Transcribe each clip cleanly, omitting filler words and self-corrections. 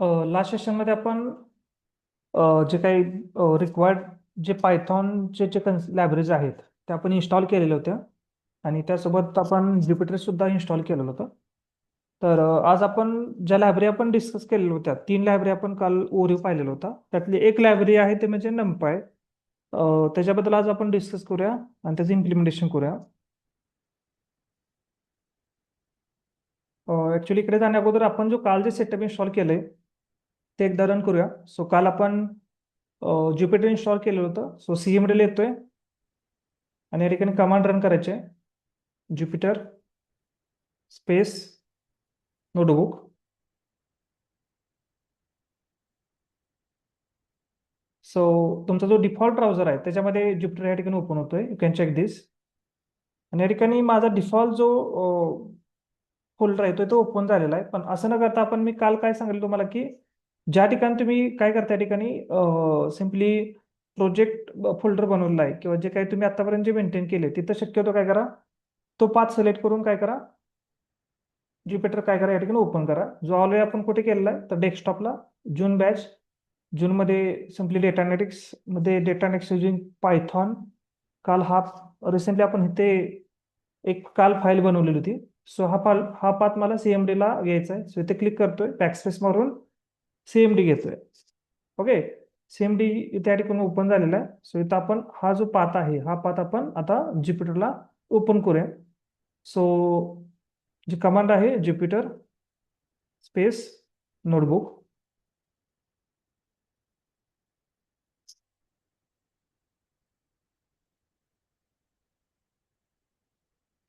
Last सेशनमध्ये आपण जे काही रिक्वायर्ड जे पायथॉनचे जे लायब्ररीज आहेत त्या आपण इन्स्टॉल केलेल्या होत्या आणि त्यासोबत आपण ज्युपिटर सुद्धा इन्स्टॉल केलेलं होतं. तर आज आपण ज्या लायब्ररी आपण डिस्कस केलेल्या होत्या 3 लायब्ररी आपण काल ओव्हरव्ह्यू पाहिलेला होता. त्यातली एक लायब्ररी आहे ते म्हणजे NumPy. त्याच्याबद्दल आज आपण डिस्कस करूया आणि त्याचं इम्प्लिमेंटेशन करूया. ऍक्च्युली इकडे जाण्या अगोदर आपण जो काल जे सेटअप इन्स्टॉल केलंय ते एकदा रन करूया. सो काल आपण ज्युपिटर इन्स्टॉल केलेलं होतं. सो CMD येतोय आणि या ठिकाणी कमांड रन करायचे ज्युपिटर स्पेस नोटबुक. सो तुमचा जो डिफॉल्ट ब्राउझर आहे त्याच्यामध्ये ज्युपिटर या ठिकाणी ओपन होतोय. यू कॅन चेक दिस. आणि या ठिकाणी माझा डिफॉल्ट जो फोल्डर आहे तो ओपन झालेला आहे. पण असं न करता आपण मी काल काय सांगितलं तुम्हाला की ज्या ठिकाणी तुम्ही काय करता या ठिकाणी सिम्पली प्रोजेक्ट फोल्डर बनवलेला आहे किंवा जे काही तुम्ही आतापर्यंत जे मेंटेन केले तिथं शक्यतो काय करा, तो पाथ सिलेक्ट करून काय करा, ज्युपिटर काय करा या ठिकाणी ओपन करा. जो ऑलरेडी आपण कुठे केलेला आहे तर डेस्कटॉपला जून बॅच जूनमध्ये सिम्पली डेटा अनालिटिक्स मध्ये डेटा अनालिटिक्स युजिंग पायथॉन. काल हा रिसेंटली आपण इथे एक काल फाईल बनवलेली होती. सो हा पाथ मला CMD ला घ्यायचा आहे. सो इथे क्लिक करतोय, बॅकस्पेस मारून CMD घेतोय. ओके, CMD इथे या ठिकाणी ओपन झालेला आहे. सो इथं आपण हा जो पाथ आहे हा पाथ आपण आता ज्युपिटरला ओपन करूया. सो जी कमांड आहे ज्युपिटर स्पेस नोटबुक.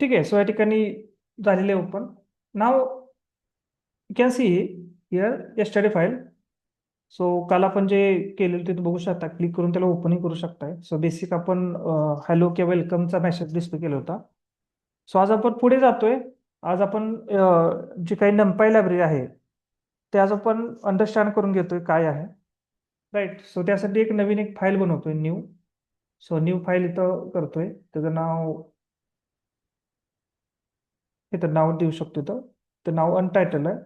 ठीक आहे. सो या ठिकाणी झालेले open. Now you can see here yesterday file. So काल आपण जे केलेलं ते बघू शकता, क्लिक करून त्याला ओपनही करू शकताय. सो बेसिक आपण हॅलो किंवा वेलकमचा मेसेज डिस्प्ले केला होता. सो आज आपण पुढे जातोय. आज आपण जी काही NumPy लायब्ररी आहे ते आज आपण अंडरस्टँड करून घेतोय काय आहे. राईट. सो त्यासाठी एक नवीन एक फाईल बनवतोय न्यू. सो न्यू फाईल इथं करतोय. त्याचं नाव देऊ शकतो इथं. ते नाव अनटायटल आहे.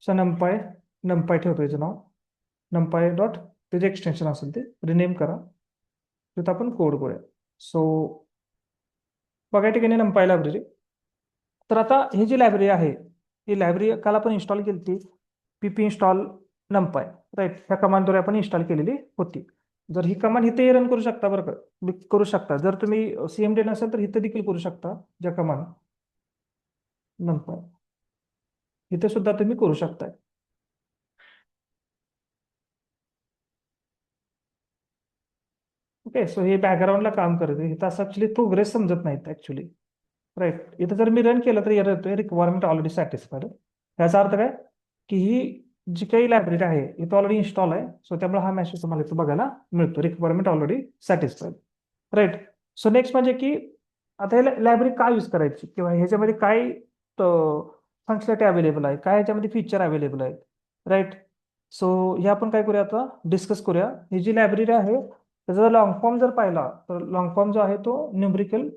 सो NumPy ठेवतो याचं नाव. NumPy डॉट त्याचे एक्सटेन्शन असेल ते रिनेम करा. तिथं आपण कोड करूया. सो बघा या ठिकाणी NumPy लायब्ररी. तर आता ही जी लायब्ररी आहे ही लायब्ररी काल आपण इन्स्टॉल केली होती, PP इन्स्टॉल NumPy. राईट, ह्या कमांडद्वारे आपण इन्स्टॉल केलेली होती. जर ही कमांड इथे रन करू शकता बरं का, करू शकता. जर तुम्ही CMD नसेल तर इथं देखील करू शकता. ज्या कमांड NumPy इथे सुद्धा तुम्ही करू शकताय. ओके, सो हे बॅकग्राऊंडला काम करते. इथं असं ऍक्च्युली प्रोग्रेस समजत नाहीत ऍक्च्युली. राईट, इथं जर मी रन केलं तर येतोय रिक्वायरमेंट ऑलरेडी सॅटिस्फाईड. याचा अर्थ काय की ही जी काही लायब्ररी आहे इथं ऑलरेडी इन्स्टॉल आहे. सो त्यामुळे हा मेसेज तुम्हाला इथं बघायला मिळतो, requirement already satisfied. Right. So next म्हणजे की आता हे लायब्ररी काय यूज करायची किंवा ह्याच्यामध्ये काय फंक्शनॅलिटी अवेलेबल आहे, काय ह्याच्यामध्ये फीचर अवेलेबल आहेत. राईट. सो हे आपण काय करूया आता डिस्कस करूया. ही जी लायब्ररी आहे त्याचा लॉंग फॉर्म जर पाहिला तर लॉंग फॉर्म जो आहे तो numerical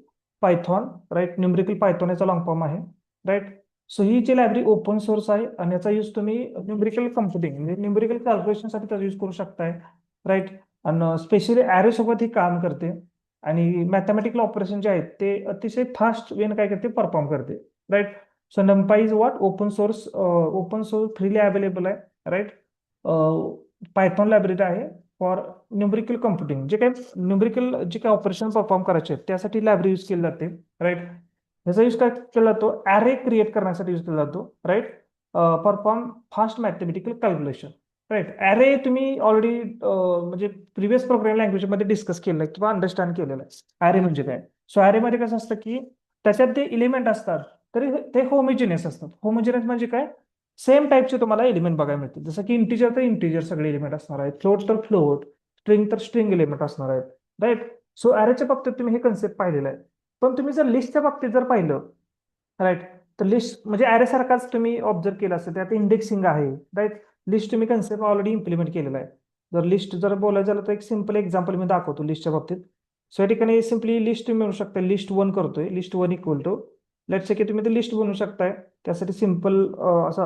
Python. Right, numerical Python याचा लॉंग फॉर्म आहे. राईट. सो ही जी लायब्ररी ओपन सोर्स आहे आणि याचा यूज तुम्ही न्यूमरिकल कम्प्युटिंग म्हणजे न्यूमरिकल कॅल्क्युलेशनसाठी त्याचा यूज करू शकताय. राईट. आणि स्पेशली ॲरे सोबत ही काम करते आणि मॅथमॅटिकल ऑपरेशन जे आहेत ते अतिशय फास्ट वेन काय करते परफॉर्म करते. Right. So NumPy is what open source freely available आहे. राईट. पायथॉन लायब्ररी आहे फॉर न्यूमरिकल कम्प्युटिंग. जे काही न्यूमरिकल जे काही ऑपरेशन परफॉर्म करायचे आहेत त्यासाठी लायब्ररी यूज केली जाते. राईट. ह्याचा यूज काय केला जातो, ॲरे क्रिएट करण्यासाठी यूज केला जातो. Right. Perform fast mathematical calculation. Right. Array तुम्ही ऑलरेडी म्हणजे प्रिव्हियस प्रोग्रामिंग लँग्वेजमध्ये डिस्कस केलं आहे किंवा अंडरस्टँड केलेलं आहे ॲरे म्हणजे काय. सो ॲरेमध्ये कसं असतं की त्याच्यात ते एलिमेंट असतात तरी ते होमोजिनियस असतात. होमोजिनियस म्हणजे काय, सेम टाईपचे तुम्हाला एलिमेंट बघायला मिळतील. जसं की इंटिजर तर इंटिजर सगळे एलिमेंट असणार आहेत, फ्लोट तर फ्लोट, स्ट्रिंग तर स्ट्रिंग एलिमेंट असणार आहेत. राईट. सो ॲरेच्या बाबतीत तुम्ही हे कन्सेप्ट पाहिलेलं आहे. पण तुम्ही जर लिस्टच्या बाबतीत जर पाहिलं, राईट, तर लिस्ट म्हणजे ॲरे सारखाच तुम्ही ऑब्झर्व केलं असेल, त्यात इंडेक्सिंग आहे. राईट. लिस्ट तुम्ही कन्सेप्ट ऑलरेडी इम्प्लिमेंट केलेला आहे. जर लिस्ट जर बोलायचं झालं तर एक सिम्पल एक्झाम्पल मी दाखवतो लिस्टच्या बाबतीत. सो या ठिकाणी सिम्पली लिस्ट तुम्ही म्हणू शकता लिस्ट 1 करतोय, list 1 equal to let's say की तुम्ही ते लिस्ट बनवू शकताय. त्यासाठी सिम्पल असा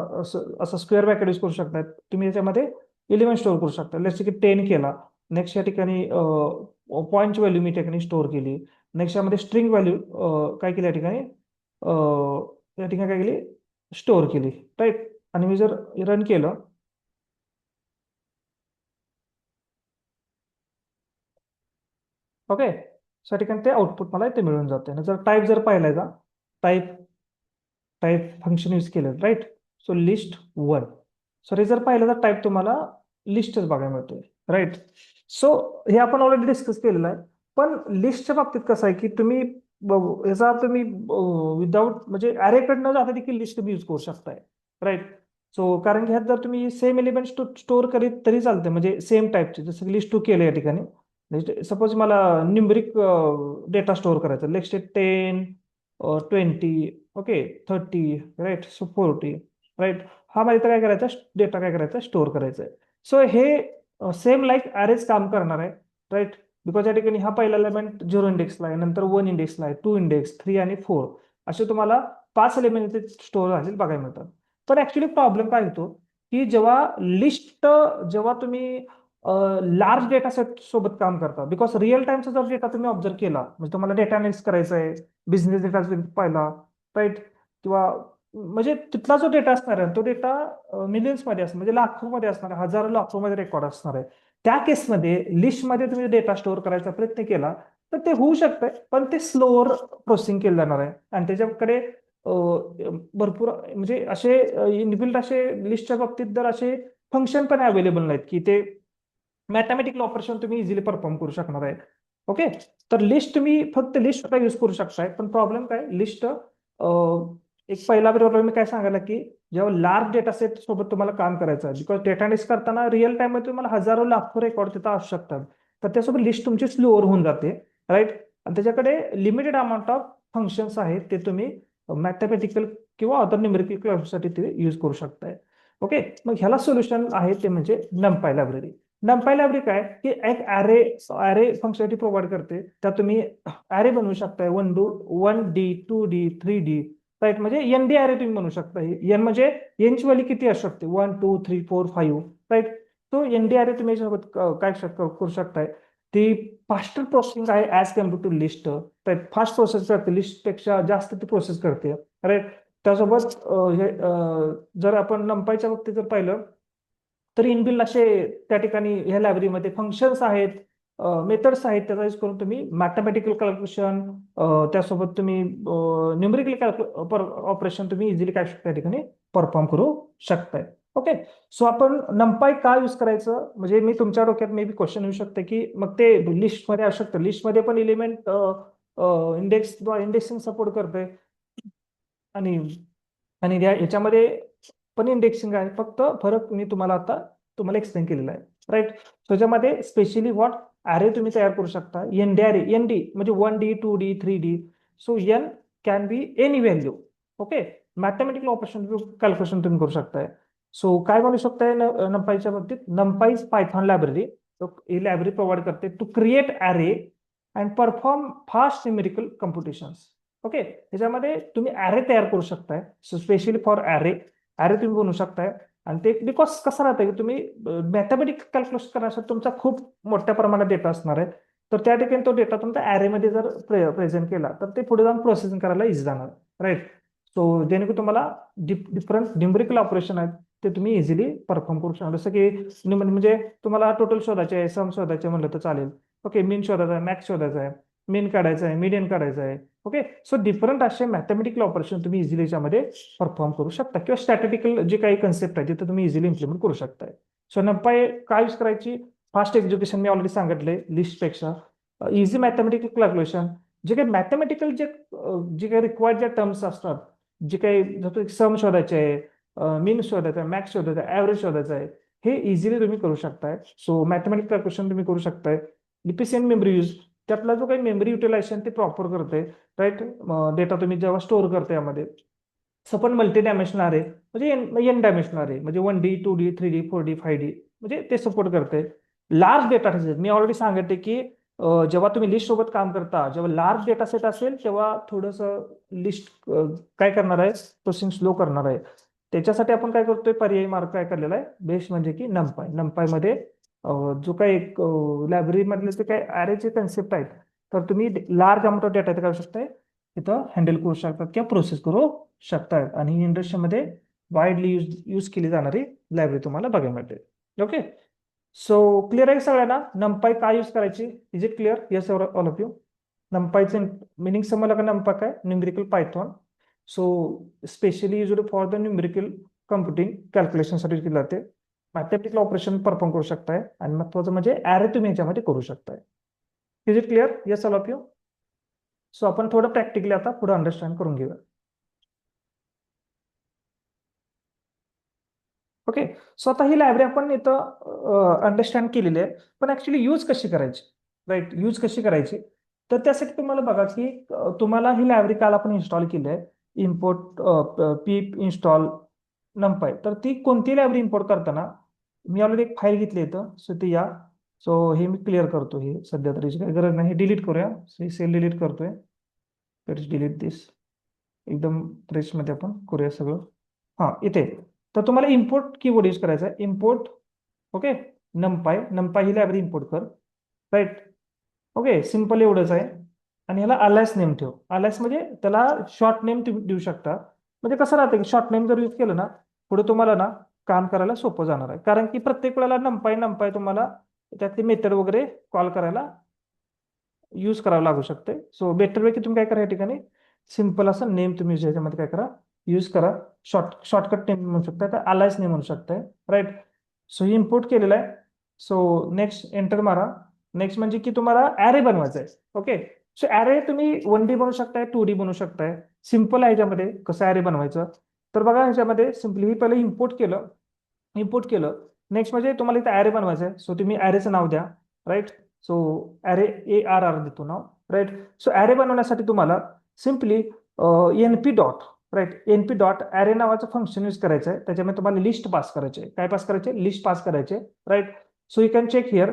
असं स्क्वेअर ब्रॅकेट यूज करू शकताय. तुम्ही याच्यामध्ये एलिमेंट स्टोअर करू शकता. लेट्स से की 10 केला. नेक्स्ट या ठिकाणी पॉईंटची व्हॅल्यू मी त्या ठिकाणी स्टोअर केली. नेक्स्ट यामध्ये स्ट्रिंग व्हॅल्यू काय केली या ठिकाणी या ठिकाणी काय केली स्टोअर केली, राईट. आणि मी जर रन केलं, ओके, सो या ठिकाणी ते आउटपुट मला इथे मिळून जाते. जर टाईप जर पाहिलाय का, टाईप टाईप फंक्शन यूज केलं, राईट. So list 1. सो हे जर पाहिलं तर टाईप तुम्हाला लिस्टच बघायला मिळतोय, राईट. सो हे आपण ऑलरेडी डिस्कस केलेलं आहे. पण लिस्टच्या बाबतीत कसं आहे की तुम्ही याचा तुम्ही विदाऊट म्हणजे अरेकडनं जाता देखील लिस्ट तुम्ही यूज करू शकताय, राईट. सो कारण की ह्यात जर तुम्ही सेम एलिमेंट स्टोअर करीत तरी चालते, म्हणजे सेम टाईपचे, जसं की लिस्ट 2 केलं या ठिकाणी. सपोज मला न्यूमरिक डेटा स्टोअर करायचा, next 10, 20, okay, 30, right. So 40, right. हा माझ्या इथं काय करायचा, डेटा काय करायचा, स्टोअर करायचा आहे. सो हे सेम लाईक अरेज काम करणार आहे, राईट. बिकॉज या ठिकाणी हा पहिला एलिमेंट 0 इंडेक्सला आहे, नंतर 1 इंडेक्सला आहे, 2 इंडेक्स, 3 आणि 4 असे तुम्हाला 5 एलिमेंट इथे स्टोअर झालेले बघायला मिळतात. पण ऍक्च्युली प्रॉब्लेम काय होतो की जेव्हा तुम्ही लार्ज डेटा सेट सोबत काम करता, बिकॉज रिअल टाइमचा जर डेटा तुम्ही ऑब्झर्व केला, म्हणजे तुम्हाला डेटा अनालिसिस करायचा आहे, बिझनेस डेटा पाहिला, राईट, किंवा म्हणजे तिथला जो डेटा असणार आहे तो डेटा मिलियन्स मध्ये असणार, म्हणजे लाखोमध्ये असणार आहे, हजारो लाखोमध्ये रेकॉर्ड असणार आहे. त्या केसमध्ये लिस्टमध्ये तुम्ही डेटा स्टोअर करायचा प्रयत्न केला तर ते होऊ शकतंय, पण ते स्लोअर प्रोसेसिंग केलं जाणार आहे. आणि त्याच्याकडे भरपूर म्हणजे असे इनबिल्ट असे लिस्टच्या बाबतीत जर असे फंक्शन पण अवेलेबल नाहीत की ते मॅथमॅटिकल ऑपरेशन तुम्ही इझिली परफॉर्म करू शकणार आहे. ओके, तर लिस्ट तुम्ही फक्त लिस्ट यूज करू शकताय. पण प्रॉब्लेम काय, लिस्ट एक पहिला प्रॉब्लेम मी काय सांगायला की जेव्हा लार्ज डेटा सेट सोबत तुम्हाला काम करायचं आहे, बिकॉज डेटा अनालिसिस करताना रिअल टाइम मध्ये तुम्हाला हजारो लाखो रेकॉर्ड तिथं असू शकतात, तर त्यासोबत लिस्ट तुमची स्लोअर होऊन जाते, राईट. आणि त्याच्याकडे लिमिटेड अमाऊंट ऑफ फंक्शन्स आहेत, ते तुम्ही मॅथमॅटिकल किंवा अदर न्यूमेरिकल क्लाससाठी ते यूज करू शकताय. ओके, मग ह्याला सोल्युशन आहे ते म्हणजे नंपाय लायब्ररी. नंपाय लायब्ररी काय की एक ॲरे फंक्शनॅलिटी प्रोव्हाइड करते. त्यात तुम्ही ॲरे बनवू शकताय, 1D 2D 3D, राईट. म्हणजे एनडी ॲरे तुम्ही बनवू शकता. एन म्हणजे एनची व्हॅल्यू किती असू शकते, 1 2 3 4 5, राईट. तो एनडी ॲरे तुम्ही याच्यासोबत काय करू शकताय, ती फास्टर प्रोसेसिंग आहे as compare to list. Fast process करते, लिस्ट पेक्षा जास्त ती प्रोसेस करते, राईट. त्यासोबत जर आपण नंपायच्या बाबतीत जर पाहिलं तर इनबिल्ड असे त्या ठिकाणी ह्या लायब्ररीमध्ये फंक्शन्स आहेत, मेथड्स आहेत, त्याचा यूज करून तुम्ही मॅथमॅटिकल कॅल्क्युलेशन, त्यासोबत तुम्ही न्यूमेरिकल ऑपरेशन तुम्ही इझिली काय त्या ठिकाणी परफॉर्म करू शकताय. ओके, सो आपण नंपाय का यूज करायचं, म्हणजे मी तुमच्या डोक्यात मे बी क्वेश्चन येऊ शकते की मग ते लिस्टमध्ये असू शकतं, लिस्टमध्ये पण एलिमेंट इंडेक्सिंग सपोर्ट करते, आणि आणि याच्यामध्ये पण इंडेक्सिंग आहे, फक्त फरक मी तुम्हाला एक्सप्लेन केलेला आहे, राईट. त्याच्यामध्ये स्पेशली व्हॉट अरे तुम्ही तयार करू शकता, एनडी अरे, एनडी म्हणजे 1D 2D 3D. So N can be any value. Okay, mathematical operation calculation तुम्ही करू शकताय. सो काय बनवू शकताय नंपाईच्या बाबतीत, नंपाईज पायथॉन लायब्ररी, ही लायब्ररी प्रोव्हाइड करते to create array and perform fast numerical computations. Okay, त्याच्यामध्ये तुम्ही अरे तयार करू शकताय, सो स्पेशली फॉर अरे तुम्ही बनवू शकताय. आणि ते बिकॉज कसं राहतं की तुम्ही मॅथमॅटिकल कॅल्क्युलेशन करण्यासाठी तुमचा खूप मोठ्या प्रमाणात डेटा असणार आहे, तर त्या ठिकाणी तो डेटा तुमचा अरेमध्ये जर प्रेझेंट केला तर ते पुढे जाऊन प्रोसेसिंग करायला इझी जाणार, राईट. सो जेणेकरून तुम्हाला डिफरंट न्यूमेरिकल ऑपरेशन आहेत ते तुम्ही इझिली परफॉर्म करू शकता. जसं की म्हणजे तुम्हाला टोटल शोधायचे आहे, सम शोधायचे म्हणलं तर चालेल. ओके, मीन शोधायचा आहे, मॅक्स शोधायचा आहे, मीन काढायचा आहे, मीडियन काढायचं आहे. ओके, सो डिफरंट असे मॅथमॅटिकल ऑपरेशन तुम्ही इझिली याच्यामध्ये परफॉर्म करू शकता, किंवा स्टॅटिस्टिकल जे काही कन्सेप्ट आहे तिथे तुम्ही इझिली इम्प्लिमेंट करू शकताय. सो नंपाय काय यूज करायची, फास्ट एक्झिक्युशन मी ऑलरेडी सांगितले, लिस्टपेक्षा इझी मॅथमॅटिकल कॅल्क्युलेशन, जे काही मॅथमॅटिकल जे काही रिक्वायर्ड ज्या टर्म्स असतात, जे काही सम शोधायचे आहे, मीन शोधायचं आहे, मॅक्स शोधायचं आहे, ऍव्हरेज शोधायचं आहे, हे इझिली तुम्ही करू शकताय. सो मॅथमॅटिकल कॅल्क्युलेशन तुम्ही करू शकताय. इफिशियंट मेमरी यूज, त्यातला जो काही मेमरी युटिलायझेशन ते प्रॉपर करते, राईट. डेटा तुम्ही जेव्हा स्टोअर करते यामध्ये, सपन मल्टी डायमेन्शनल अरे म्हणजे एन डायमेन्शनल अरे, म्हणजे 1D 2D 3D 4D 5D, म्हणजे ते सपोर्ट करते. लार्ज डेटा मी ऑलरेडी सांगितले की जेव्हा तुम्ही लिस्ट सोबत काम करता, जेव्हा लार्ज डेटा सेट असेल तेव्हा थोडंसं लिस्ट काय करणार आहे, प्रोसेसिंग स्लो करणार आहे. त्याच्यासाठी आपण काय करतोय, पर्यायी मार्ग काय केलेला आहे, बेस्ट म्हणजे की नंपाय. नंपायमध्ये जो काही एक लायब्ररी मधले जे काही अरेचे कन्सेप्ट आहेत, तर तुम्ही लार्ज अमाऊंट ऑफ डेटा काय करू शकताय, इथं हँडल करू शकतात किंवा प्रोसेस करू शकतात. आणि ही इंडस्ट्रीमध्ये वाईडली यूज केली जाणारी लायब्ररी तुम्हाला बघायला मिळते. ओके, सो क्लिअर आहे सगळ्यांना नंपाय काय यूज करायची? Is it clear? Yes all of you. नंपायचे मिनिंग समजलं का? नंपा काय? Numerical Python. So specially used for the numerical computing कॅल्क्युलेशनसाठी केली जाते. मॅथमॅटिकल ऑपरेशन परफॉर्म करू शकताय आणि महत्वाचं म्हणजे ॲरे तुम्ही याच्यामध्ये करू शकताय. Is it clear? Yes all of you. So आपण थोडं प्रॅक्टिकली आता पुढे अंडरस्टँड करून घेऊया. ओके, सो आता ही लायब्ररी आपण इथं अंडरस्टँड केलेली आहे, पण ऍक्च्युली यूज कशी करायची, राईट? यूज कशी करायची, तर त्यासाठी तुम्हाला बघा की तुम्हाला ही लायब्ररी काल आपण इन्स्टॉल केली आहे, इम्पोर्ट पीप इन्स्टॉल नंपाय. तर ती कोणती लायब्ररी इम्पोर्ट करताना मी ऑलरेडी एक फाईल घेतली इथं, सो ती या. सो हे मी क्लिअर करतो, हे सध्या तरी काही गरज नाही, हे डिलीट करूया. सेल डिलीट करतोय. लेट्स डिलीट दिस. एकदम फ्रेशमध्ये आपण करूया सगळं. हां, इथे तर तुम्हाला इम्पोर्ट कीवर्ड यूज करायचा आहे, इम्पोर्ट. ओके, नंपाय. नंपाय ही लायब्ररी इम्पोर्ट कर, राईट? ओके, सिम्पल एवढंच आहे. आणि ह्याला अलायस नेम ठेव. अलायस म्हणजे त्याला शॉर्ट नेम तुम्ही देऊ शकता. म्हणजे कसं राहतं की शॉर्ट नेम जर यूज केलं ना, पुढे तुम्हाला ना काम करायला सोपं जाणार आहे. कारण की प्रत्येक वेळेला नंपाय नंपाय तुम्हाला त्यातली मेथड वगैरे कॉल करायला यूज करावं लागू शकते. सो बेटर वे की तुम्ही काय करा या ठिकाणी सिंपल असं नेम तुम्ही ह्याच्यामध्ये काय करा, यूज करा. शॉर्टकट नेम म्हणू शकता, तर अलायस नेम म्हणू शकताय, राईट? सो ही इम्पोर्ट केलेलं आहे. सो नेक्स्ट एंटर मारा. नेक्स्ट म्हणजे की तुम्हाला ॲरे बनवायचा आहे. ओके, सो ॲरे तुम्ही 1D बनवू शकताय, 2D बनवू शकताय. सिम्पल आहे ह्याच्यामध्ये कसं ॲरे बनवायचं. तर बघा ह्याच्यामध्ये सिम्पली ही पहिलं इम्पोर्ट केलं. नेक्स्ट म्हणजे तुम्हाला इथं ॲरे बनवायचं आहे. सो तुम्ही ॲरेचं नाव द्या, राईट? सो ॲरे ARR देतो नाव, राईट? सो ॲरे बनवण्यासाठी तुम्हाला simply NP dot, right? NP dot array नावाचं फंक्शन यूज करायचं आहे. त्याच्यामध्ये तुम्हाला लिस्ट पास करायचे. काय पास करायचे? लिस्ट पास करायचे, right? So you can check here.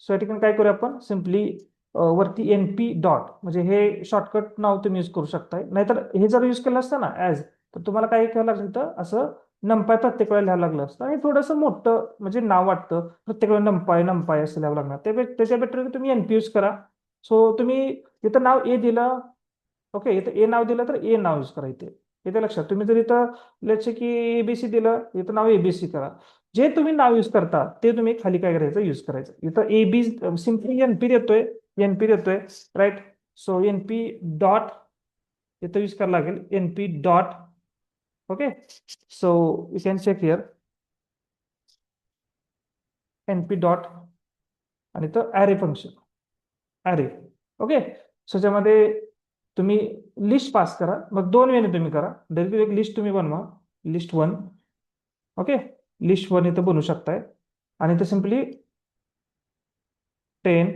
So या ठिकाणी काय करूया आपण, सिम्पली वरती NP डॉट म्हणजे हे शॉर्टकट नाव तुम्ही यूज करू शकताय. नाहीतर हे जर यूज केलं असतं ना ॲज, तर तुम्हाला काय करावं लागलं इथं असं नंपाय प्रत्येक वेळेला लिहावं लागलं असतं आणि थोडंसं मोठं म्हणजे नाव वाटतं. प्रत्येक वेळेला नंपाय नंपाय असं लिहावं लागणार. त्याच्या बेटर तुम्ही NP यूज करा. सो तुम्ही इथं नाव ए दिलं, ओके, इथं ए नाव दिलं तर ए नाव यूज करा इथे. इथे लक्षात, तुम्ही जर इथं लेट्स से की ABC दिलं, इथं नाव ABC करा. जे तुम्ही नाव यूज करता ते तुम्ही खाली काय करायचं, यूज करायचं. इथं AB सिम्पली NP देतोय, राईट? सो NP डॉट इथं यूज करावं लागेल, NP dot. Okay, so you can check here NP dot आणि तो array function, array. Okay, so त्याच्यामध्ये तुम्ही लिस्ट पास करा. मग दोन वेने तुम्ही करा. डायरेक्ट एक लिस्ट तुम्ही बनवा, लिस्ट 1. ओके, लिस्ट 1 इथं बनवू शकताय आणि इथं सिम्पली 10,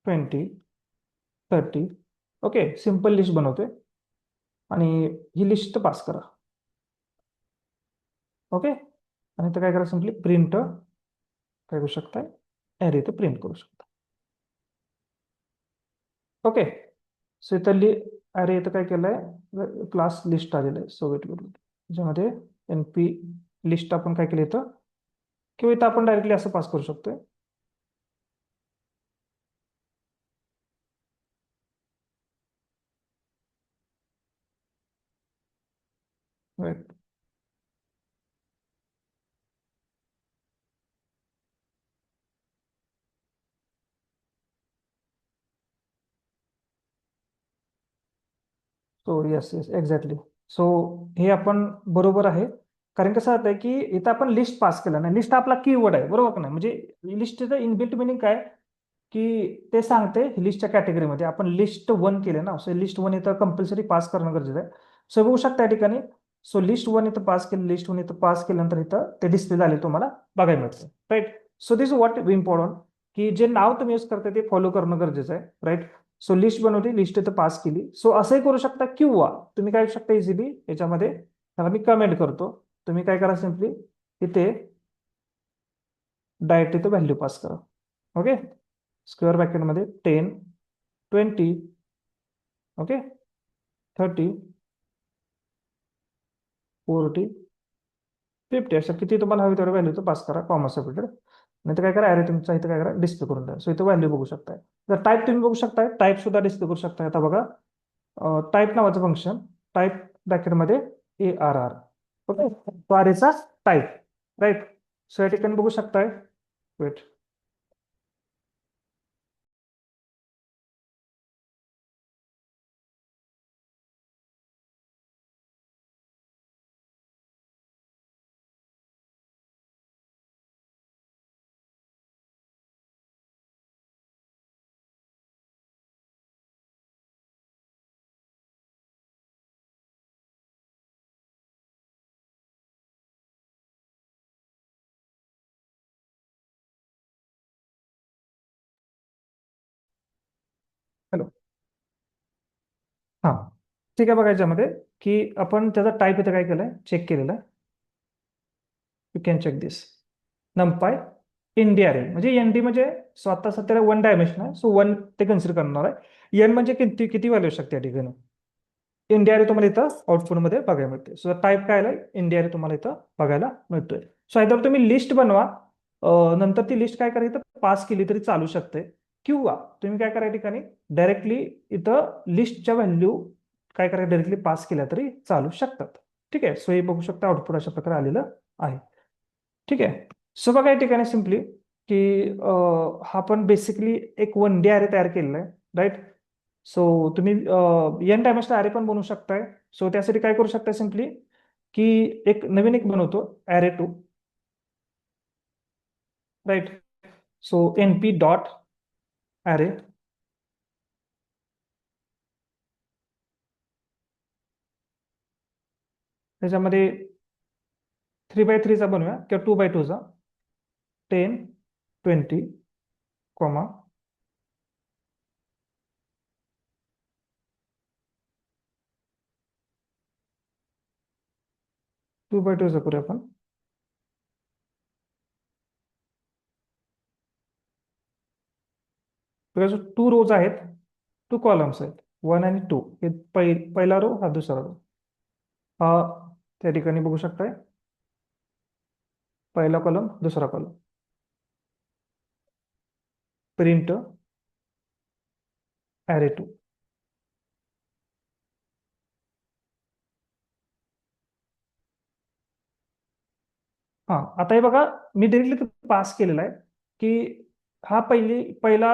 20, 30. ओके, सिम्पल लिस्ट बनवतोय आणि ही लिस्ट पास करा. ओके, आणि इथं काय करा, सिम्पली प्रिंट काय करू शकताय, ॲरे इथं प्रिंट करू शकता. ओके, सो इथं अरे इथं काय केलंय, क्लास लिस्ट आलेलं आहे. सो वेट ज्यामध्ये NP लिस्ट आपण काय केलं इथं, किंवा इथं आपण डायरेक्टली असं पास करू शकतोय. Right, so yes yes exactly. So हे आपण बरोबर आहे. कारण कसं आहे की इथं आपण लिस्ट पास केलं नाही, लिस्ट आपला कीवर्ड आहे, बरोबर का नाही? म्हणजे लिस्टचं इनबिल्ट मिनिंग काय की ते सांगते लिस्टच्या कॅटेगरीमध्ये आपण लिस्ट 1 केले ना, सो लिस्ट 1 इथं कंपल्सरी पास करणं गरजेचं आहे. सो बघू शकता या ठिकाणी. सो लिस्ट 1 इथं पास केलं, लिस्ट 1 इथं पास केल्यानंतर इथं ते डिस्प्ले झाले तुम्हाला बघायला मिळतं, right? So this what important की जे नाव तुम्ही यूज करता ते फॉलो करणं गरजेचं आहे, राईट? सो लिस्ट बनवली, लिस्ट इथं पास केली. सो असंही करू शकता किंवा तुम्ही काय करू शकता इझिली याच्यामध्ये, त्याला मी कमेंट करतो. तुम्ही काय करा, सिम्पली इथे डायरेक्ट इथं व्हॅल्यू पास करा. ओके, स्क्वेअर ब्रॅकेटमध्ये 10, 20, ओके, 30, 40, 50, अशा किती तुम्हाला हवी तेवढ्या व्हॅल्यूचं पास करा कॉमा सेपरेटेड. नाही तर काय करा, अरे तुमचा इथं काय करा, डिस्प्ले करून द्या. सो इथं व्हॅल्यू बघू शकताय. तर टाईप तुम्ही बघू शकताय, टाईप सुद्धा डिस्प्ले करू शकताय. आता बघा, टाईप नावाचं फंक्शन, टाईप ब्रॅकेटमध्ये ARR, ओके, तो अरेचा टाईप, राईट. सो या ठिकाणी बघू शकताय, वेट, हॅलो, हां, ठीक आहे. बघा याच्यामध्ये की आपण त्याचा टाईप इथं काय केलंय, चेक केलेला आहे. You can check this. NumPy ndarray, म्हणजे एनडी म्हणजे स्वतः सध्या 1 डायमेन्शन आहे. सो 1 ते कन्सिडर करणार आहे. एन म्हणजे किती किती व्हॅल्यू शकते या ठिकाणी. इंडिया रे तुम्हाला इथं आउटपुटमध्ये बघायला मिळते. सो टाईप काय आलाय, इंडिया रे तुम्हाला इथं बघायला मिळतोय. सो आयदर तुम्ही लिस्ट बनवा, नंतर ती लिस्ट काय करायचं, पास केली तरी चालू शकते, किंवा तुम्ही काय करा या ठिकाणी डायरेक्टली इथं लिस्टच्या व्हॅल्यू काय करा, डायरेक्टली पास केल्या तरी चालू शकतात. ठीक आहे. सो हे बघू शकता, आउटपुट अशा प्रकारे आलेलं आहे. ठीक आहे. सो बघा या ठिकाणी सिम्पली की हा पण बेसिकली एक 1D अरे तयार केलेला आहे, राईट. सो तुम्ही एन डायमेन्शनल अरे पण बनवू शकताय. सो त्यासाठी काय करू शकताय, सिम्पली की एक नवीन एक बनवतो, अरे 2, राईट. सो np डॉट अरे, त्याच्यामध्ये 3x3 चा बनवूया किंवा 2x2 चा, 10, 20, कॉमा 2x2 चा करूया आपण. बघा, 2 रोज आहेत, 2 कॉलम्स आहेत, 1 आणि 2. हे पहिला रो, हा दुसरा रो. हा त्या ठिकाणी बघू शकताय, पहिला कॉलम, दुसरा कॉलम, प्रिंट अरे 2. हा, आता हे बघा, मी डायरेक्टली पास केलेला आहे की हा पहिला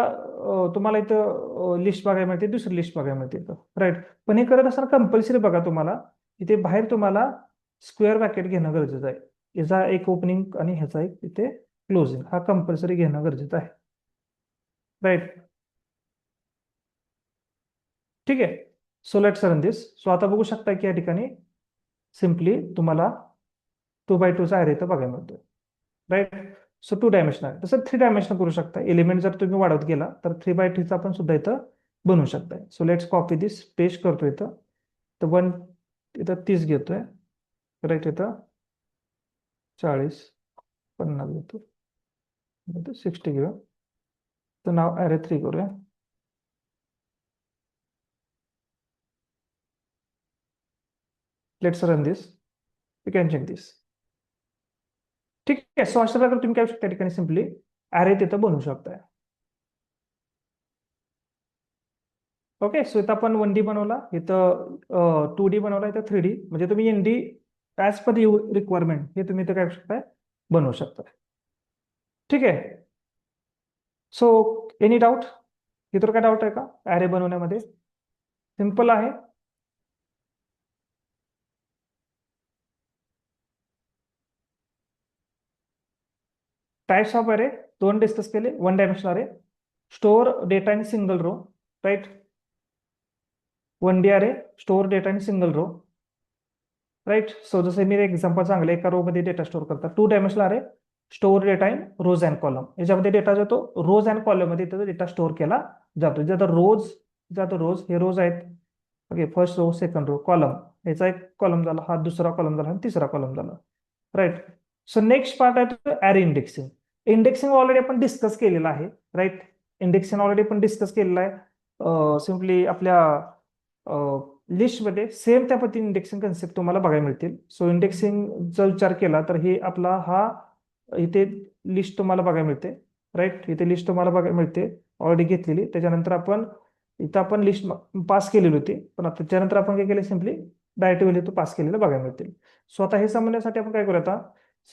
तुम्हाला इथं लिस्ट बघायला मिळते, दुसरी लिस्ट बघायला मिळते इथं, राईट. पण हे करत असताना कंपल्सरी बघा, तुम्हाला इथे बाहेर तुम्हाला स्क्वेअर ब्रॅकेट घेणं गरजेचं आहे. याचा एक ओपनिंग आणि ह्याचा एक इथे क्लोजिंग, हा कंपल्सरी घेणं गरजेचं आहे, राईट. ठीक आहे. So let's run this. So आता बघू शकता की या ठिकाणी सिम्पली तुम्हाला 2x2 चा अरे इथं बघायला मिळतोय, राईट. सो 2 डायमेन्शनल आहे. तसं 3 डायमेन्शनल करू शकता. एलिमेंट जर तुम्ही वाढवत गेला तर 3x3 चा पण सुद्धा इथं बनवू शकताय. So let's copy this, paste करतो इथं. तर 1 इथं 30 घेतोय, राईट. इथं 40, 50 घेतो, 60 घेऊया. तर नाव अरे 3 करूया. Let's run this. You can check this. ठीक आहे. सो अशा प्रकारे तुम्ही काय त्या ठिकाणी सिम्पली अरे तिथं बनवू शकताय. ओके. सो इथं आपण 1D बनवला, इथं 2D बनवला, इथं 3D, म्हणजे तुम्ही ND ॲज पर रिक्वायरमेंट हे तुम्ही इथं काय करू शकताय, बनवू शकता. ठीक आहे. सो एनी डाऊट, इतर काय डाऊट आहे का ॲरे बनवण्यामध्ये? सिम्पल आहे. टाइप्स ऑफ अरे 2 डिस्कस केले. 1 dimensional array, store data in single row, right. 1D array, store data in single row, right. So जसं मी एक्झाम्पल सांगले, एका रो मध्ये डेटा स्टोअर करतात. 2 dimensional array, store data in rows and column, याच्यामध्ये data जातो rows and column मध्ये, त्याचा डेटा स्टोअर केला जातो. रोज हे रोज आहेत, okay. First row, second row, column, याचा एक कॉलम झाला, हा दुसरा कॉलम झाला आणि तिसरा कॉलम झाला, राईट. सो नेक्स्ट पार्ट आहे अरे इंडेक्सिंग. इंडेक्सिंग ऑलरेडी आपण डिस्कस केलेला आहे, राईट. इंडेक्सिंग ऑलरेडी पण डिस्कस केलेलं आहे. सिम्पली आपल्या लिस्टमध्ये सेम त्या पद्धतीने इंडेक्सिंग कन्सेप्ट तुम्हाला बघायला मिळतील. सो इंडेक्सिंगचा विचार केला तर हे आपला हा इथे लिस्ट तुम्हाला बघायला मिळते. राईट, इथे लिस्ट तुम्हाला बघायला मिळते ऑलरेडी घेतलेली. त्याच्यानंतर आपण इथं आपण लिस्ट पास केलेली होती, पण आता त्याच्यानंतर आपण काय केलं, सिम्पली डायरेक्ट व्हॅल्यू पास केलेलं बघायला मिळतील. सो आता हे समजण्यासाठी आपण काय करूया, आता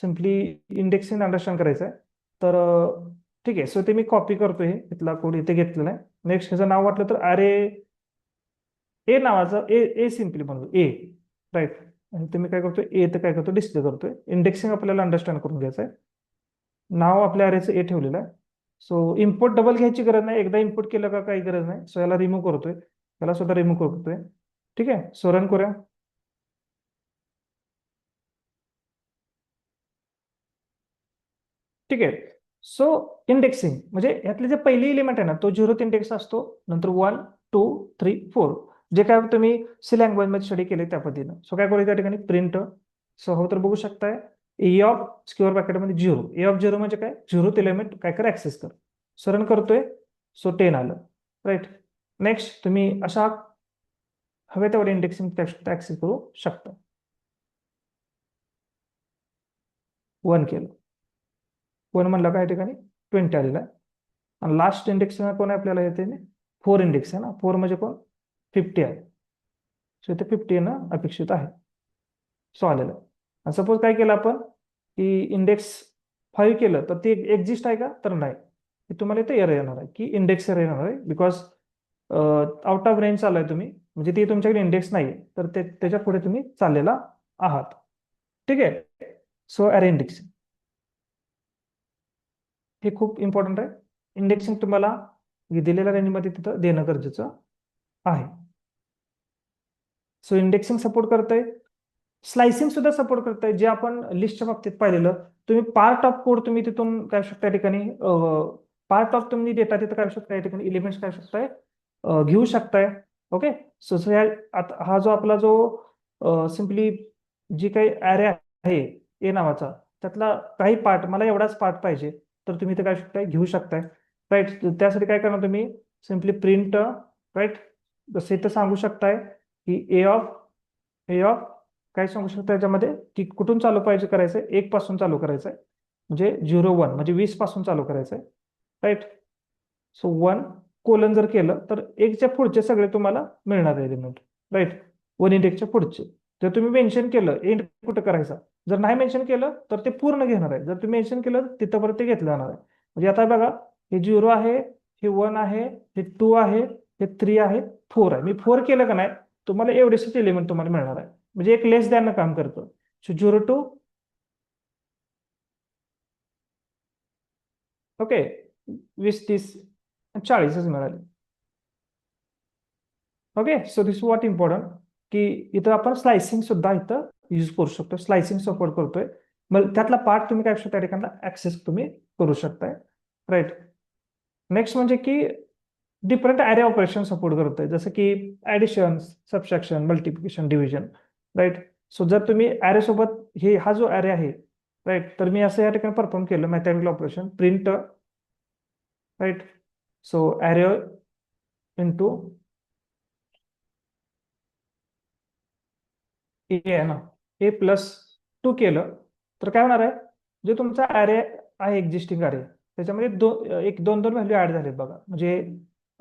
सिम्पली इंडेक्सिंग अंडरस्टँड करायचं आहे. तर ठीक आहे, सो ते मी कॉपी करतोय, इथला कोड इथे घेतलेला आहे. नेक्स्ट ह्याचं नाव वाटलं तर अरे ए नावाचं ए सिम्पली म्हणतो ए. राईट, आणि तुम्ही काय करतोय, ए तर काय करतो, डिस्प्ले करतोय. इंडेक्सिंग आपल्याला अंडरस्टँड करून घ्यायचं आहे. नाव आपल्या अरेचं ए ठेवलेलं आहे. सो इम्पोर्ट डबल घ्यायची गरज नाही, एकदा इम्पोर्ट केलं का काही गरज नाही. सो याला रिमूव्ह करतोय, याला सुद्धा रिमूव्ह करतोय. ठीक आहे, सो रन करूया. ठीक आहे, सो इंडेक्सिंग म्हणजे यातले जे पहिली एलिमेंट आहे ना, तो झिरोथ इंडेक्स असतो. नंतर 1 2 3 4 जे काय तुम्ही सी लँग्वेज मध्ये स्टडी केले त्या पद्धतीनं. सो काय करू त्या ठिकाणी प्रिंट. सो हो तर बघू शकताय, ए ऑफ स्क्वेअर ब्रॅकेटमध्ये 0. ए ऑफ 0 म्हणजे काय, झिरोथ एलिमेंट काय कर ऍक्सेस कर. सो रन करतोय, सो 10 आलं. राईट, नेक्स्ट तुम्ही अशा हवे तेवढे इंडेक्सिंग ऍक्सेस करू शकता. 1 केलं, 1 म्हणलं काय ठिकाणी 20 आलेला आहे. आणि लास्ट इंडेक्स कोण आहे आपल्याला येते, 4 इंडेक्स आहे ना. 4 म्हणजे कोण, 50 आहे. सो इथे 50 येणं अपेक्षित आहे. सो आलेलं आहे. आणि सपोज काय केलं आपण की इंडेक्स 5 केलं तर ते एक्झिस्ट आहे का, तर नाही. तुम्हाला इथे एरर येणार आहे की इंडेक्स एरर येणार आहे, बिकॉज आउट ऑफ रेंज चाललाय तुम्ही, म्हणजे ते तुमच्याकडे इंडेक्स नाही, तर त्याच्या पुढे तुम्ही चाललेला आहात. ठीक आहे, सो अरे इंडेक्सिंग हे खूप इम्पॉर्टंट आहे. इंडेक्सिंग तुम्हाला दिलेल्या रेंजमध्ये तिथं देणं गरजेचं आहे. सो इंडेक्सिंग सपोर्ट करतंय, स्लायसिंग सुद्धा सपोर्ट करतंय, जे आपण लिस्टच्या बाबतीत पाहिलेलं. तुम्ही पार्ट ऑफ कोड तुम्ही तिथून काय शकता या ठिकाणी, पार्ट ऑफ तुम्ही डेटा तिथं काय शकता या ठिकाणी, एलिमेंट्स काय शकताय घेऊ शकताय. ओके, सो आता हा जो आपला जो सिम्पली जी काही ॲरे आहे ए नावाचा, त्यातला काही पार्ट मला एवढाच पार्ट पाहिजे, तर तुम्ही ते काय शकताय घेऊ शकताय. राईट, त्यासाठी काय करणार तुम्ही, सिम्पली प्रिंट. राईट, जसं इथं सांगू शकताय की ए ऑफ काय सांगू शकता याच्यामध्ये की कुठून चालू पाहिजे करायचंय, 1 पासून चालू करायचंय, म्हणजे 0 1 म्हणजे 20 पासून चालू करायचंय. राईट, सो 1 कोलन जर केलं तर 1च्या पुढचे सगळे तुम्हाला मिळणार एलिमेंट. राईट, 1 इंडेक्सच्या पुढचे. जर तुम्ही मेन्शन केलं एंड कुठं करायचा, जर नाही मेन्शन केलं तर ते पूर्ण घेणार आहे. जर तुम्ही मेन्शन केलं तिथं परत ते घेतलं जाणार आहे. म्हणजे आता बघा, हे 0 आहे, हे 1 आहे, हे 2 आहे, हे 3 आहे, 4 आहे. मी 4 केलं का नाही, तुम्हाला एवढेच एलिमेंट तुम्हाला मिळणार आहे. म्हणजे एक लेस दॅन काम करतो. सो 0 2, ओके, 20 30 40च मिळाले. Okay, so this what important की इथं आपण स्लायसिंग सुद्धा इथं यूज करू शकतो. स्लायसिंग सपोर्ट करतोय, मग त्यातला पार्ट तुम्ही काय शकता त्या ठिकाणी ऍक्सेस तुम्ही करू शकताय. राईट, नेक्स्ट म्हणजे की डिफरंट ॲरे ऑपरेशन सपोर्ट करतोय, जसं की addition, subtraction, multiplication, division. Right, so जर तुम्ही ॲरे सोबत हा जो ॲरे आहे, राईट, तर मी असं या ठिकाणी परफॉर्म केलं mathematical operation print. Right, so array into a आहे ना, A+2 केलं तर काय होणार आहे, जे तुमचा ॲरे आहे एक्झिस्टिंग ॲरे, त्याच्यामध्ये 2 व्हॅल्यू ऍड झालेत बघा. म्हणजे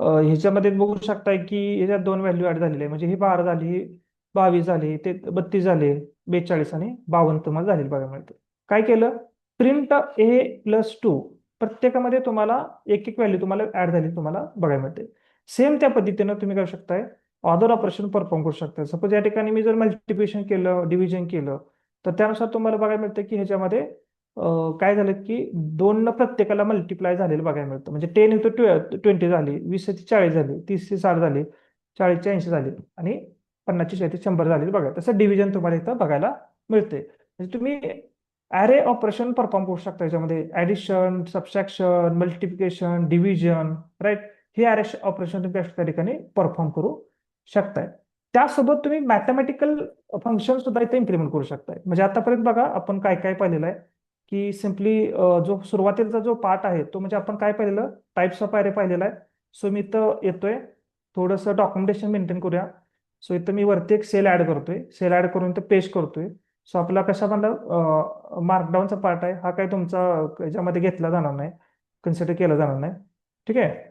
ह्याच्यामध्ये बघू शकताय की ह्याच्यात 2 व्हॅल्यू ऍड झालेले आहे. म्हणजे ही 12 झाली, ही 22 झाली, ते 32 झाले, 42 आणि 52 तुम्हाला झाले बघा मिळते. काय केलं, प्रिंट A+2 प्रत्येकामध्ये तुम्हाला एक एक व्हॅल्यू तुम्हाला ऍड झाली तुम्हाला बघायला मिळते. सेम त्या पद्धतीनं तुम्ही करू शकताय अदर ऑपरेशन परफॉर्म करू शकता. सपोज या ठिकाणी मी जर मल्टिप्लिकेशन केलं, डिव्हिजन केलं, तर त्यानुसार तुम्हाला बघायला मिळतं की ह्याच्यामध्ये काय झालं की 2 न प्रत्येकाला मल्टिप्लाय झालेलं बघायला मिळतं. म्हणजे 10 इंटू 20 झाली, 20 ची 40 झाली, 30 ची 60 झाली, 40 ची 80 झाली आणि 50 ची 36 100 झाली बघा. तसं डिव्हिजन तुम्हाला इथं बघायला मिळते. म्हणजे तुम्ही ॲरे ऑपरेशन परफॉर्म करू शकता याच्यामध्ये, addition, subtraction, multiplication, division. Right, हे ॲरे ऑपरेशन तुम्ही त्या ठिकाणी परफॉर्म करू शकताय. त्यासोबत तुम्ही मॅथमॅटिकल फंक्शन सुद्धा इथे इम्प्लिमेंट करू शकताय. म्हणजे आतापर्यंत बघा आपण काय काय पाहिलेलं आहे की सिम्पली जो सुरुवातीचा जो पार्ट आहे तो म्हणजे आपण काय पाहिलेलं, टाइप्स ऑफ ॲरे पाहिलेला आहे. सो मी इथं येतोय, थोडंसं डॉक्युमेंटेशन मेंटेन करूया. सो इथं मी वरती एक सेल ऍड करतोय, सेल ऍड करून इथं पेस्ट करतोय. सो आपला कशा म्हणलं मार्कडाऊनचा पार्ट आहे हा, काय तुमचा याच्यामध्ये घेतला जाणार नाही, कन्सिडर केला जाणार नाही. ठीक आहे.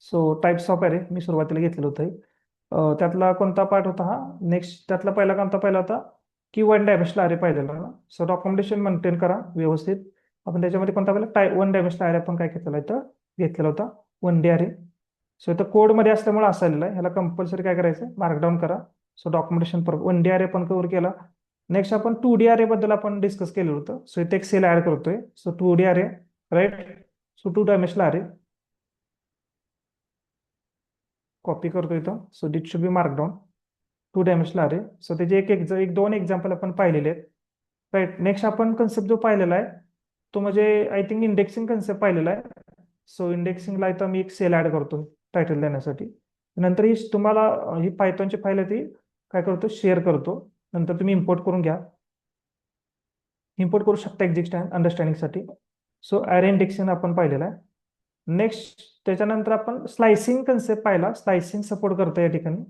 सो टाइप्स ऑफ ॲरे मी सुरुवातीला घेतलेलं होतं. त्यातला कोणता पार्ट होता हा, नेक्स्ट त्यातला पहिला कोणता पहिला होता की वन डायमेन्शनल ॲरे पाहिलेला ना. सो डॉक्युमेंटेशन मेंटेन करा व्यवस्थित. आपण त्याच्यामध्ये कोणता पहिला वन डायमेन्शनल ॲरे आपण काय घेतलेला इथं घेतलेला होता, वन डी ॲरे. सो इथं कोडमध्ये असल्यामुळे असायला आहे, ह्याला कंपल्सरी काय करायचं, मार्कडाऊन करा. सो डॉक्युमेंटेशन पर वन डी ॲरे पण कव्हर केला. नेक्स्ट आपण टू डी ॲरे बद्दल आपण डिस्कस केलं होतं. सो इथे एक सेल ॲड करतोय. So two D array, right. So two dimensional array copy करतो इथं. So that should be markdown two dimensional array. So त्याचे एक दोन एक्झाम्पल आपण पाहिलेले आहेत, राईट. नेक्स्ट आपण कन्सेप्ट जो पाहिलेला आहे तो म्हणजे आय थिंक इंडेक्सिंग कन्सेप्ट पाहिलेला आहे. सो इंडेक्सिंगला इथं मी एक सेल ॲड करतो टायटल देण्यासाठी. नंतर ही तुम्हाला ही पायथॉनची फाईल आहे ती काय करतो, शेअर करतो. नंतर तुम्ही इम्पोर्ट करून घ्या, इम्पोर्ट करू शकता एक्झिस्ट अंडरस्टँडिंगसाठी. सो ॲरे इंडेक्सिंग आपण पाहिलेला आहे. नेक्स्ट त्याच्यानंतर आपण स्लायसिंग कन्सेप्ट पाहिला, स्लायसिंग सपोर्ट करतो या ठिकाणी,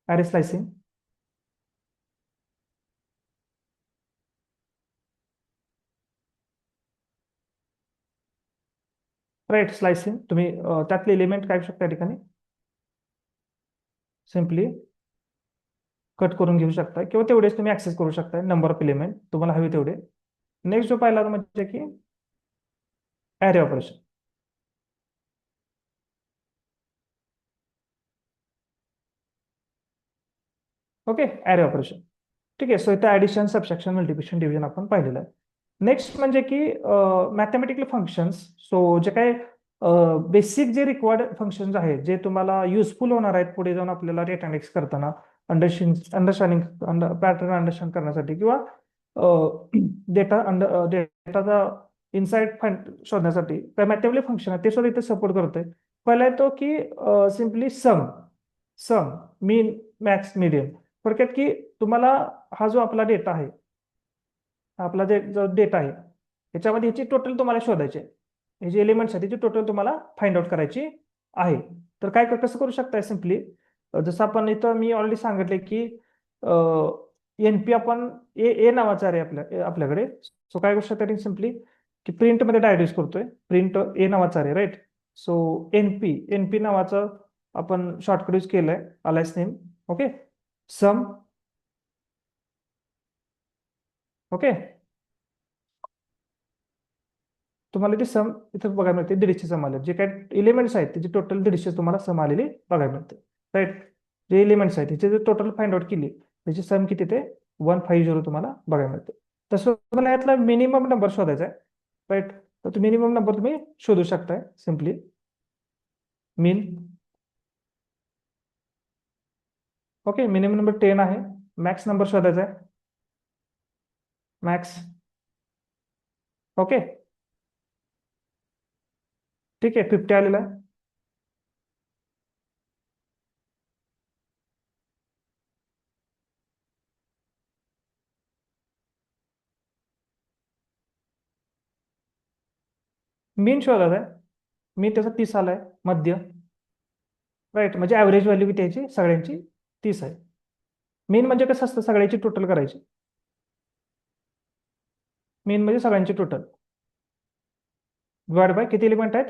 ॲरे स्लायसिंग. राईट, स्लायसिंग तुम्ही त्यातले एलिमेंट काय शकता या ठिकाणी सिम्पली कट करून घेऊ शकता, किंवा तेवढेच तुम्ही ऍक्सेस करू शकता, नंबर ऑफ एलिमेंट तुम्हाला हवे तेवढे. नेक्स्ट जो पाहिला तो म्हणजे की array operation. Okay, array operation. ठीक आहे. सो इथं ॲडिशन, सबट्रॅक्शन, मल्टिप्लिकेशन, डिव्हिजन आपण पाहिलेलं आहे. नेक्स्ट म्हणजे की मॅथमॅटिकल फंक्शन्स. सो जे काय बेसिक जे रिक्वायर्ड फंक्शन्स आहेत जे तुम्हाला युजफुल होणार आहेत पुढे जाऊन आपल्याला डेटा अनालिसिस करताना, अंडरस्टँडिंग पॅटर्न अंडरस्टँड करण्यासाठी, किंवा डेटाचा इन्साइट शोधण्यासाठी काय मॅथमॅटिकल फंक्शन आहे ते सुद्धा इथे सपोर्ट करतोय. पहिला येतो की सिम्पली सम, मीन, मॅक्स, मीडियन. थोडक्यात की तुम्हाला हा जो आपला डेटा आहे, आपला जो डेटा आहे याच्यामध्ये ह्याची टोटल तुम्हाला शोधायची आहे, हे जे एलिमेंट्स आहेत त्याची टोटल तुम्हाला फाइंड आउट करायची आहे. तर काय कसं करू शकताय सिम्पली, जसं आपण इथं मी ऑलरेडी सांगितले की एन पी आपण ए ए नावाचा आहे आपल्याकडे. सो काय करू शकता सिम्पली की प्रिंटमध्ये डायरेक्ट यूज करतोय, प्रिंट ए नावाचा आहे, राईट. सो एन पी नावाचं आपण शॉर्टकट यूज केलंय, अलाइस नेम. ओके, सम. ओके, तुम्हाला ते सम इथं बघायला मिळते, 150 सम आले. जे काही एलिमेंट्स आहेत त्याची टोटल 150 तुम्हाला सम आलेली बघायला मिळते, राईट. जे एलिमेंट्स आहेत त्याचे जर टोटल फाइंड आउट केली त्याची सम किती ते 150 तुम्हाला बघायला मिळते. तसं तुम्हाला यातला मिनिमम नंबर शोधायचा आहे, राईट. तर तो मिनिमम नंबर तुम्ही शोधू शकताय सिम्पली मीन. ओके, मिनिमम नंबर 10 आहे. मॅक्स नंबर शोधायचा आहे, मॅक्स. ओके, ठीक आहे, 50 आलेला आहे. मीन शोधायचा आहे, मी त्याचा 30 आलाय मध्य, राईट. म्हणजे ॲव्हरेज व्हॅल्यू किती याची सगळ्यांची 30 आहे. मीन म्हणजे कसं असतं, सगळ्याची टोटल करायची. मीन म्हणजे सगळ्यांची टोटल डिवाइड बाय किती एलिमेंट आहेत,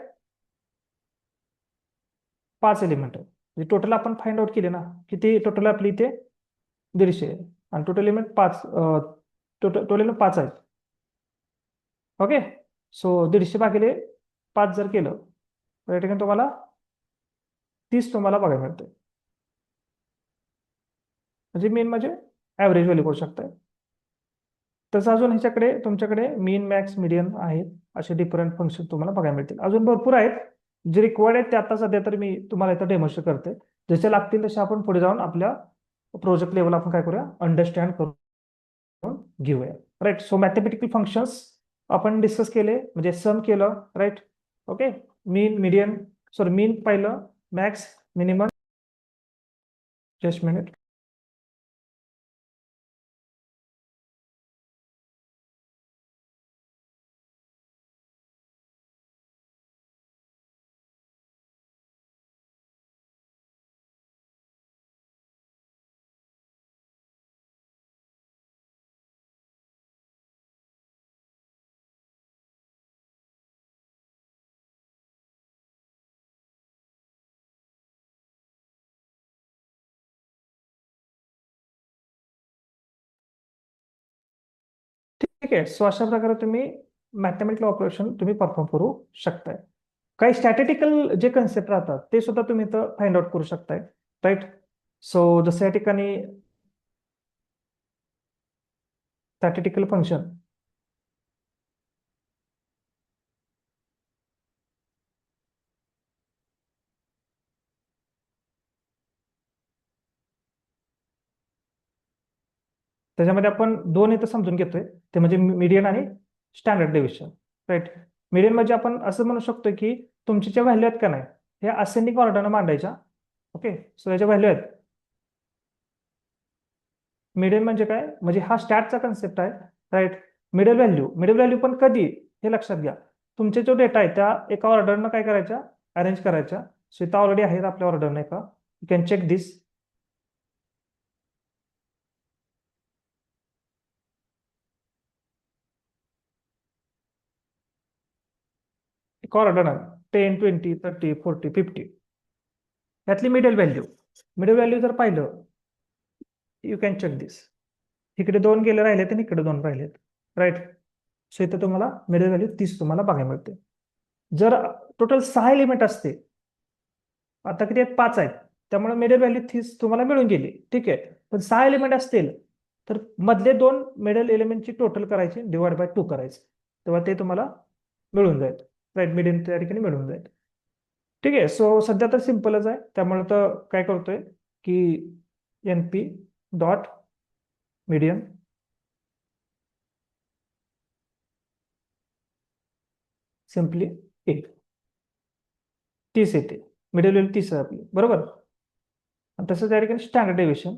5 एलिमेंट आहेत. म्हणजे टोटल आपण फाइंड आउट केले ना, किती टोटल आपली इथे 150 आहे, आणि टोटल एलिमेंट 5, टोटल एलिमेंट 5 आहेत. ओके, सो 150 भागिले 5 जर केलं तर या ठिकाणी तुम्हाला 30 तुम्हाला बघायला मिळते. म्हणजे मीन म्हणजे ॲव्हरेज व्हॅल्यू करू शकताय. तसं अजून ह्याच्याकडे तुमच्याकडे मीन, मॅक्स, मीडियन आहेत, असे डिफरंट फंक्शन तुम्हाला बघायला मिळतील. अजून भरपूर आहेत जे रिक्वायर्ड आहेत ते आता सध्या तर मी तुम्हाला इथं डेमोन्स्ट्रेट करते. जसे लागतील तसे आपण पुढे जाऊन आपल्या प्रोजेक्ट लेवल आपण काय करूया, अंडरस्टँड करून घेऊया, राईट. सो मॅथमॅटिकल फंक्शन्स आपण डिस्कस केले, म्हणजे सम केलं, राईट. ओके, मीन, मीडियन, सॉरी मीन पाहिलं, मॅक्स, मिनिमम, जस्ट मिनिट. ठीक आहे. सो अशा प्रकारे तुम्ही मॅथमॅटिकल ऑपरेशन तुम्ही परफॉर्म करू शकताय. काही स्टॅटिस्टिकल जे कन्सेप्ट राहतात ते सुद्धा तुम्ही इथं फाइंड आउट करू शकताय. राईट. सो जसं या ठिकाणी स्टॅटिस्टिकल फंक्शन, त्याच्यामध्ये आपण दोन इथं समजून घेतोय, ते म्हणजे मीडियन आणि स्टँडर्ड डेव्हिएशन. राईट. मीडियन म्हणजे आपण असं म्हणू शकतो की तुमच्या ज्या व्हॅल्यू आहेत का नाही, हे असेंडिंग ऑर्डरनं मांडायच्या. ओके. सो याच्या व्हॅल्यू आहेत. मिडल म्हणजे काय, म्हणजे हा स्टॅटचा कन्सेप्ट आहे. राईट. मिडल व्हॅल्यू पण कधी, हे लक्षात घ्या. तुमचे जो डेटा आहे त्या एका ऑर्डरनं काय करायच्या, अरेंज करायच्या. सो इथं ऑलरेडी आहेत आपल्या ऑर्डरनं एका. यू कॅन चेक दिस. एक ऑर्डर आहे 10, 20, 30, 40, 50. यातली मिडल व्हॅल्यू जर पाहिलं, यू कॅन चेक दिस. इकडे दोन गेले राहिलेत आणि इकडे दोन राहिलेत. राईट. सो इथं तुम्हाला मिडल व्हॅल्यू 30 तुम्हाला बघायला मिळते. जर टोटल 6 एलिमेंट असते, आता किती आहेत, 5 आहेत, त्यामुळे मिडल व्हॅल्यू 30 तुम्हाला मिळून गेली. ठीक आहे. पण 6 एलिमेंट असतील तर मधले दोन मिडल एलिमेंटची टोटल करायची, डिवाइड बाय 2 करायचे, तेव्हा ते तुम्हाला मिळून जाईल. राईट. मिडियम त्या ठिकाणी मिळून जाईल. ठीक आहे. सो सध्या तर सिम्पलच आहे, त्यामुळे तर काय करतोय की NP डॉट मीडियम सिम्पली 1, 30 येते. मिडल व्हॅल्यू 30 आहे आपली, बरोबर. आणि तसंच त्या ठिकाणी स्टँडर्ड डेव्हिएशन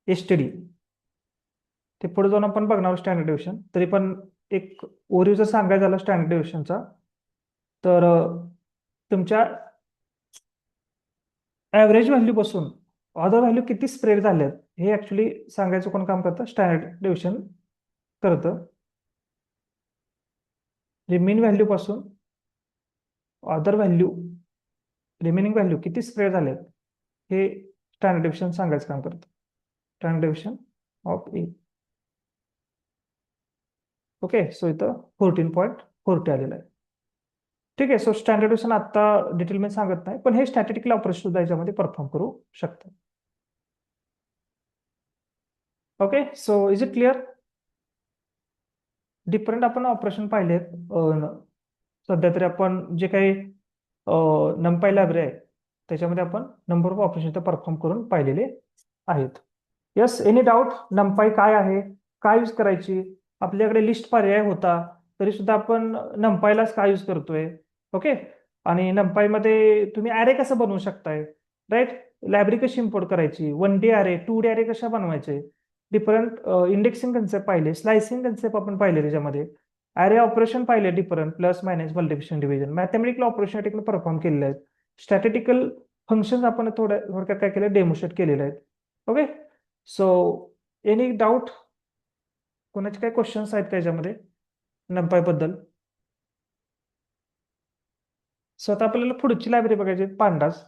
STD, ते पुढे जाऊन आपण बघणार स्टँडर्ड डेव्हिएशन. तरी पण एक ओरिओ जर सांगायचं झालं स्टँडर्ड डेव्हिएशनचा, तर तुमच्या ॲव्हरेज व्हॅल्यू पासून अदर व्हॅल्यू किती स्प्रेड झाल्यात हे ऍक्च्युली सांगायचं कोण काम करतं, स्टँडर्ड डेव्हिएशन करतं. मीन व्हॅल्यू पासून अदर व्हॅल्यू, रिमेनिंग व्हॅल्यू किती स्प्रेड झालेत हे स्टँडर्ड डेव्हिएशन सांगायचं काम करतं. Standard deviation of A. Okay. So इथं 14.40 आलेलं आहे. ठीक आहे. सो स्टँडर्ड डेव्हिएशन आता डिटेलमध्ये सांगत नाही, पण हे स्टॅटिस्टिकल ऑपरेशन सुद्धा याच्यामध्ये परफॉर्म करू शकतं. Okay. So is it clear. Different आपण ऑपरेशन पाहिलेत. सध्या तरी आपण जे काही नंपाई लायब्ररी आहे त्याच्यामध्ये आपण नंबर ऑफ ऑपरेशन परफॉर्म करून पाहिलेले आहेत. यस. Any doubt. नंपाई काय आहे, काय यूज करायची, आपल्याकडे लिस्ट पर्याय होता तरी सुद्धा आपण नंपाईलाच काय यूज करतोय. ओके. आणि नंपाईमध्ये तुम्ही अरे कसं बनवू शकताय. राईट. लायब्ररी कशी इम्पोर्ट करायची, 1D अरे, 2D अरे कशा बनवायचे, डिफरंट इंडेक्सिंग कन्सेप्ट पाहिले, स्लायसिंग कन्सेप्ट आपण पाहिले, त्याच्यामध्ये अरे ऑपरेशन पाहिले, different plus minus multiplication division, mathematical operation perform केलेले आहेत. स्टॅटिस्टिकल फंक्शन आपण थोडक्यात काय केलं, डेमोस्ट्रेट केलेले आहेत. ओके. सो एनी डाऊट, कोणाचे काही क्वेश्चन्स आहेत का याच्यामध्ये नंपाई बद्दल. सो आता आपल्याला पुढची लायब्ररी बघायची, पांडास.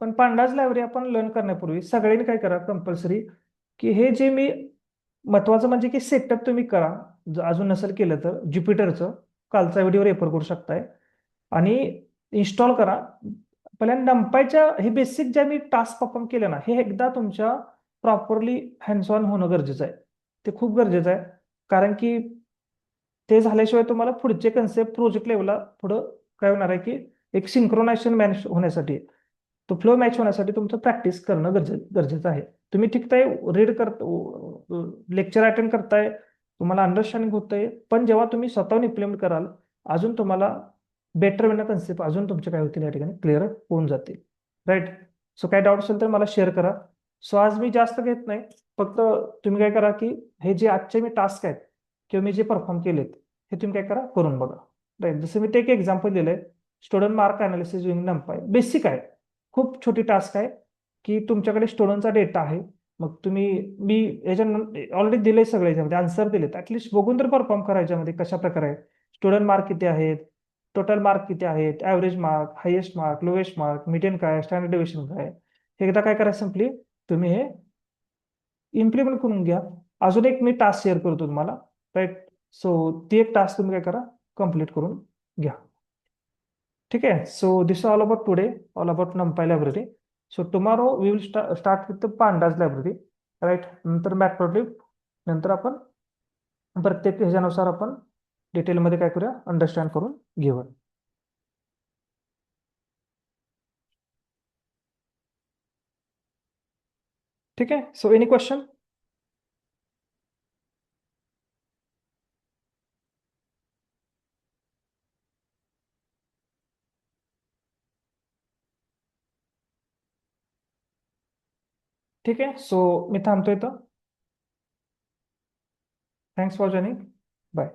पण पांडास लायब्ररी आपण लर्न करण्यापूर्वी सगळ्यांनी काय करा कंपल्सरी, की हे जे मी महत्वाचं म्हणजे की सेटअप तुम्ही करा. अजून नसेल केलं तर ज्युपिटरचं कालचा व्हिडिओ रेफर करू शकताय आणि इन्स्टॉल करा. पहिल्यांदा नंपायच्या हे बेसिक ज्या मी टास्क परफॉर्म केले ना, हे एकदा तुमच्या प्रॉपरली हँड्स ऑन होणं गरजेचं आहे. ते खूप गरजेचं आहे, कारण की ते झाल्याशिवाय तुम्हाला पुढचे कन्सेप्ट प्रोजेक्ट लेवलला पुढं काय होणार आहे की एक सिंक्रोनायझेशन मॅच होण्यासाठी, तो फ्लो मॅच होण्यासाठी तुमचं प्रॅक्टिस करणं गरजेचं आहे. तुम्ही ठिकताय रीड लेक्चर अटेंड करताय, तुम्हाला अंडरस्टँडिंग होतंय, पण जेव्हा तुम्ही स्वतःहून इम्प्लिमेंट कराल, अजून तुम्हाला बेटर वेना कन्सेप्ट अजून तुमचे काय होतील या ठिकाणी क्लिअर होऊन जातील. राईट. सो काय डाऊट असेल तर मला शेअर करा. सो आज मी जास्त घेत नाही, फक्त तुम्ही काय करा की हे जे आजचे मी टास्क आहेत किंवा मी जे परफॉर्म केलेत हे तुम्ही काय करा करून बघा. राईट. जसं मी ते एक एक्झाम्पल दिलंय, student mark analysis using NumPy. Basic आहे, खूप छोटी टास्क आहे की तुमच्याकडे स्टुडंटचा डेटा आहे. मग तुम्ही मी याच्या ऑलरेडी दिले सगळे याच्यामध्ये आन्सर दिलेत, ऍटलीस्ट बघून तर परफॉर्म करायच्यामध्ये कशा प्रकारे आहे, स्टुडंट मार्क किती आहेत, टोटल मार्क किती आहेत, average mark, highest mark, lowest mark, median काय, स्टँडर्ड डेव्हिएशन काय. हे एकदा काय करा, सिम्पली तुम्ही हे इम्प्लिमेंट करून घ्या. अजून एक मी टास्क शेअर करतो तुम्हाला. राईट. सो ती एक टास्क तुम्ही काय करा, कम्प्लीट करून घ्या. ठीक आहे. So this all about today, all about NumPy library. So tomorrow we will start with the pandas library. Right. नंतर मॅटप्लॉट्लिब, नंतर आपण प्रत्येक ह्याच्यानुसार आपण डिटेलमध्ये काय करूया, अंडरस्टँड करून घेऊया. ठीक आहे. So any question? ठीक आहे. सो मी थांबतोय इथं. Thanks for joining. बाय.